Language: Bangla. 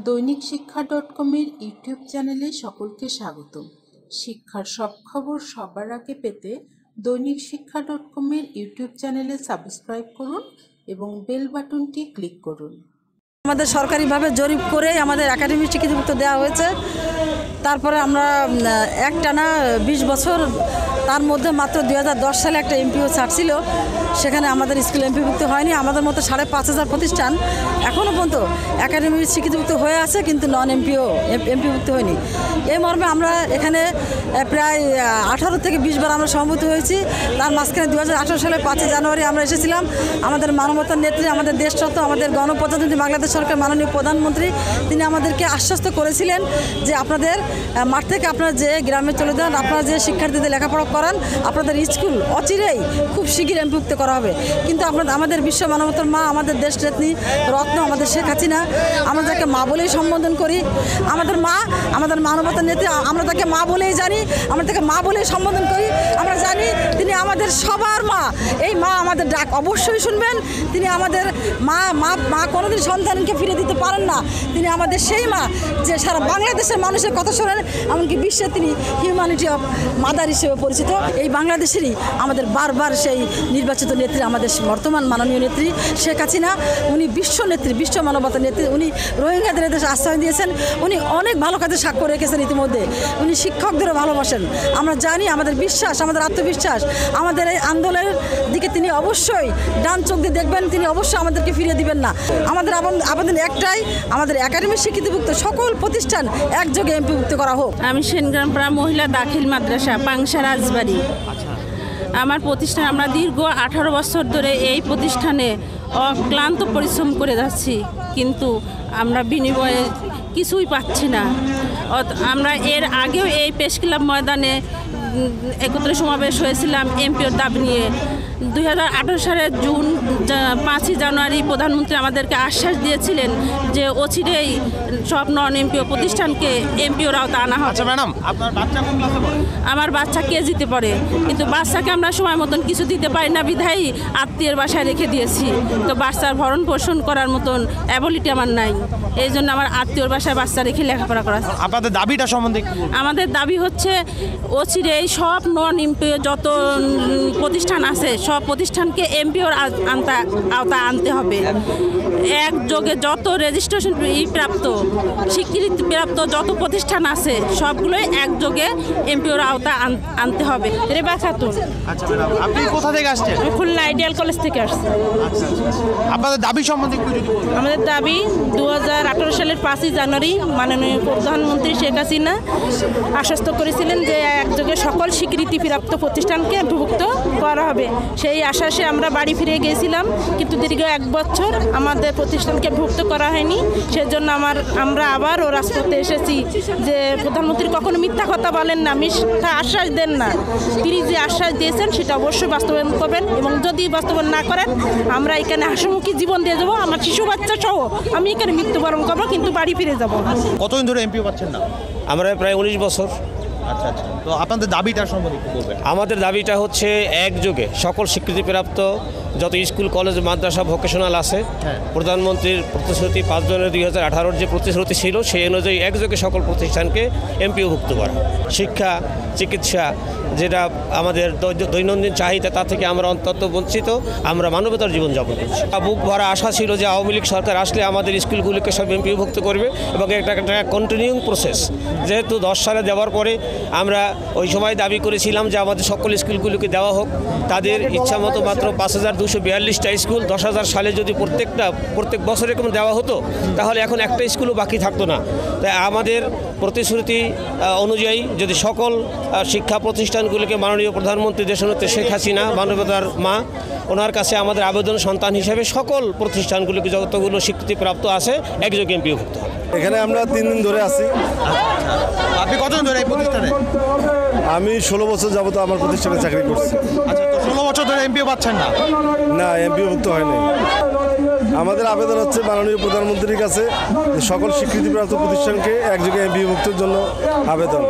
দৈনিক শিক্ষা .com-এর ইউটিউব চ্যানেলে সকলকে স্বাগতম। শিক্ষার সব খবর সবার আগে পেতে দৈনিক শিক্ষা .com-এর ইউটিউব চ্যানেলে সাবস্ক্রাইব করুন এবং বেল বাটনটি ক্লিক করুন। আমাদের সরকারিভাবে জরিপ করে আমাদের একাডেমিক স্বীকৃতিভুক্ত দেওয়া হয়েছে। তারপরে আমরা একটানা 20 বছর, তার মধ্যে মাত্র 2010 সালে একটা এমপিও ছাড়ছিল, সেখানে আমাদের স্কুল এমপিভুক্ত হয়নি। আমাদের মতো 5,500 প্রতিষ্ঠান এখনও পর্যন্ত একাডেমিক স্বীকৃতিভুক্ত হয়ে আছে, কিন্তু নন এমপিভুক্ত হয়নি। এই মর্মে আমরা এখানে প্রায় 18 থেকে 20 বার আমরা সভাপতি হয়েছি। তার মাঝখানে 2018 সালে 5 জানুয়ারি আমরা এসেছিলাম। আমাদের মানবতার নেত্রী, আমাদের দেশরত্ন, আমাদের গণপ্রজাতন্ত্রী বাংলাদেশ সরকার মাননীয় প্রধানমন্ত্রী, তিনি আমাদেরকে আশ্বস্ত করেছিলেন যে আপনাদের মাঠ থেকে আপনারা যে গ্রামে চলে যান, আপনারা যে শিক্ষার্থীদের লেখাপড়া করান, আপনাদের স্কুল অচিরেই খুব শীঘ্র এমপিভুক্ত করা হবে। কিন্তু আমাদের বিশ্ব মানবতার মা, আমাদের দেশ রত্ন, আমাদের শেখ হাসিনা, আমরা যাকে মা বলেই সম্বোধন করি, আমাদের মা, আমাদের মানবতার নেত্রী, আমরা তাকে মা বলেই জানি, আমরা তাকে মা বলেই সম্বোধন করি। আমরা জানি তিনি আমাদের সবার মা। এই মা আমাদের ডাক অবশ্যই শুনবেন। তিনি আমাদের মা মা কোনোদিন সন্তানকে ফিরে দিতে পারেন না। তিনি আমাদের সেই মা যে সারা বাংলাদেশের মানুষের কথা শোনেন, এমনকি বিশ্বে তিনি হিউম্যানিটি অফ মাদার হিসেবে পরিচিত। এই বাংলাদেশেরই আমাদের বারবার সেই নির্বাচিত নেত্রী, আমাদের বর্তমান মাননীয় নেত্রী শেখ হাসিনা, উনি বিশ্ব নেত্রী, বিশ্ব মানবতার নেত্রী। উনি রোহিঙ্গাদের দেশে আশ্রয় দিয়েছেন, উনি অনেক ভালো কাজে স্বাক্ষর রেখেছেন ইতিমধ্যে। উনি শিক্ষকদেরও ভালোবাসেন। আমরা জানি, আমাদের বিশ্বাস, আমাদের আত্মবিশ্বাস, আমাদের এই আন্দোলনের দিকে তিনি অবশ্যই ডান চোখ দিয়ে দেখবেন, তিনি অবশ্যই আমাদেরকে ফিরিয়ে দিবেন না। আমাদের আবেদন একটাই, আমাদের একাডেমিক স্বীকৃতিভুক্ত সকল প্রতিষ্ঠান একযোগে এমপিভুক্ত করা হোক। আমি সেনগ্রামপাড়া মহিলা দাখিল মাদ্রাসা, পাংশা রাজবাড়ি। আমার প্রতিষ্ঠান, আমরা দীর্ঘ 18 বছর ধরে এই প্রতিষ্ঠানে অক্লান্ত পরিশ্রম করে যাচ্ছি, কিন্তু আমরা বিনিময়ে কিছুই পাচ্ছি না। আমরা এর আগেও এই প্রেস ক্লাব ময়দানে একত্রে সমাবেশ হয়েছিলাম এমপিওর দাবি নিয়ে। 2018 সালের জুন 5 জানুয়ারি প্রধানমন্ত্রী আমাদেরকে আশ্বাস দিয়েছিলেন যে অচিরেই সব নন এমপিও প্রতিষ্ঠানকে এমপিওর আওতা আনা হবে। আচ্ছা ম্যাডাম, আপনার বাচ্চা কোন ক্লাসে পড়ে? আমার বাচ্চা কেজিতে পড়ে, কিন্তু বাচ্চাকে আমরা সময় মতন কিছু দিতে পারি না বিধায় আত্মীয়ের বাসায় রেখে দিয়েছি। তো বাচ্চার ভরণ পোষণ করার মতন অ্যাবিলিটি আমার নাই, এই জন্য আমার আত্মীয়র বাসায় বাচ্চা রেখে লেখাপড়া করা। আপনাদের দাবিটা সম্বন্ধে? আমাদের দাবি হচ্ছে অচিরেই সব নন এমপিও যত প্রতিষ্ঠান আছে সব প্রতিষ্ঠানকে এমপিওর আওতা আনতে হবে। একযোগে যত রেজিস্ট্রেশন প্রাপ্ত, স্বীকৃতি প্রাপ্ত যত প্রতিষ্ঠান আছে সবগুলোই একযোগে এমপিওর আওতা আনতে হবে। রেবা খাতুন। আচ্ছা ম্যাডাম, আপনি কোথা থেকে আসছেন? আমি খুলনা আইডিয়াল কলেজ থেকে আসছি। আচ্ছা, আপনাদের দাবি সম্বন্ধে একটু যদি বলতেন। আমাদের দাবি 2018 সালের 5 জানুয়ারি মাননীয় প্রধানমন্ত্রী শেখ হাসিনা আশ্বস্ত করেছিলেন যে একযোগে সকল স্বীকৃতি প্রাপ্ত প্রতিষ্ঠানকে এমপিভুক্ত করা হবে। সেই আশ্বাসে আমরা বাড়ি ফিরে গিয়েছিলাম, কিন্তু দীর্ঘ 1 বছর আমাদের প্রতিষ্ঠানকে ভুক্ত করা হয়নি। সেজন্য আমরা আবারও রাজপথে এসেছি যে প্রধানমন্ত্রী কখনো মিথ্যা কথা বলেন না, মিথ্যা আশ্বাস দেন না। তিনি যে আশ্বাস দিয়েছেন সেটা অবশ্যই বাস্তবায়ন করবেন, এবং যদি বাস্তবায়ন না করেন আমরা এখানে হাসিমুখী জীবন দিয়ে যাবো। আমার শিশু বাচ্চা সহ আমি এখানে মৃত্যুবরণ করবো, কিন্তু বাড়ি ফিরে যাব। কতদিন ধরে এমপিও পাচ্ছেন না? আমরা প্রায় 19 বছর। আচ্ছা আচ্ছা, তো আপনাদের দাবিটা সম্বন্ধে একটু বলবেন। আমাদের দাবিটা হচ্ছে একযোগে সকল স্বীকৃতিপ্রাপ্ত যত স্কুল, কলেজ, মাদ্রাসা, ভোকেশনাল আছে, প্রধানমন্ত্রীর প্রতিশ্রুতি 5 জানুয়ারি 2018 যে প্রতিশ্রুতি ছিল সেই অনুযায়ী একযোগে সকল প্রতিষ্ঠানকে এমপিওভুক্ত করা। শিক্ষা, চিকিৎসা, যেটা আমাদের দৈনন্দিন চাহিদা, তা থেকে আমরা অন্তত বঞ্চিত। আমরা মানবতার জীবনযাপন করছি। বুক ভরা আশা ছিল যে আওয়ামী লীগ সরকার আসলে আমাদের স্কুলগুলিকে সব এমপিওভুক্ত করবে, এবং এটা একটা কন্টিনিউইং প্রসেস। যেহেতু 10 সালে দেওয়ার পরে আমরা ওই সময় দাবি করেছিলাম যে আমাদের সকল স্কুলগুলিকে দেওয়া হোক। তাদের ইচ্ছা মতো মাত্র 5,242টা স্কুল, 10,000 সালে যদি প্রত্যেক বছর এরকম দেওয়া হতো তাহলে এখন একটা স্কুলও বাকি থাকতো না। তাই আমাদের প্রতিশ্রুতি অনুযায়ী যদি সকল শিক্ষা প্রতিষ্ঠানগুলিকে মাননীয় প্রধানমন্ত্রী দেশনেত্রী শেখ হাসিনা, মানবতার মা, ওনার কাছে আমাদের আবেদন সন্তান হিসেবে সকল প্রতিষ্ঠানগুলিকে যতগুলো স্বীকৃতিপ্রাপ্ত আছে একযোগে এমপিওভুক্ত হবে। এখানে আমরা 3 দিন ধরে আছি। আপনি কতদিন ধরে এই প্রতিষ্ঠানে? আমি 16 বছর যাবত আমার প্রতিষ্ঠানে চাকরি করছি। আচ্ছা, তো 16 বছর ধরে এমপিও পাচ্ছেন না? না, এমপিওভুক্ত হয়নি। আমাদের আবেদন হচ্ছে মাননীয় প্রধানমন্ত্রীর কাছে সকল স্বীকৃতিপ্রাপ্ত প্রতিষ্ঠানকে একযোগে এমপিওভুক্তের জন্য আবেদন।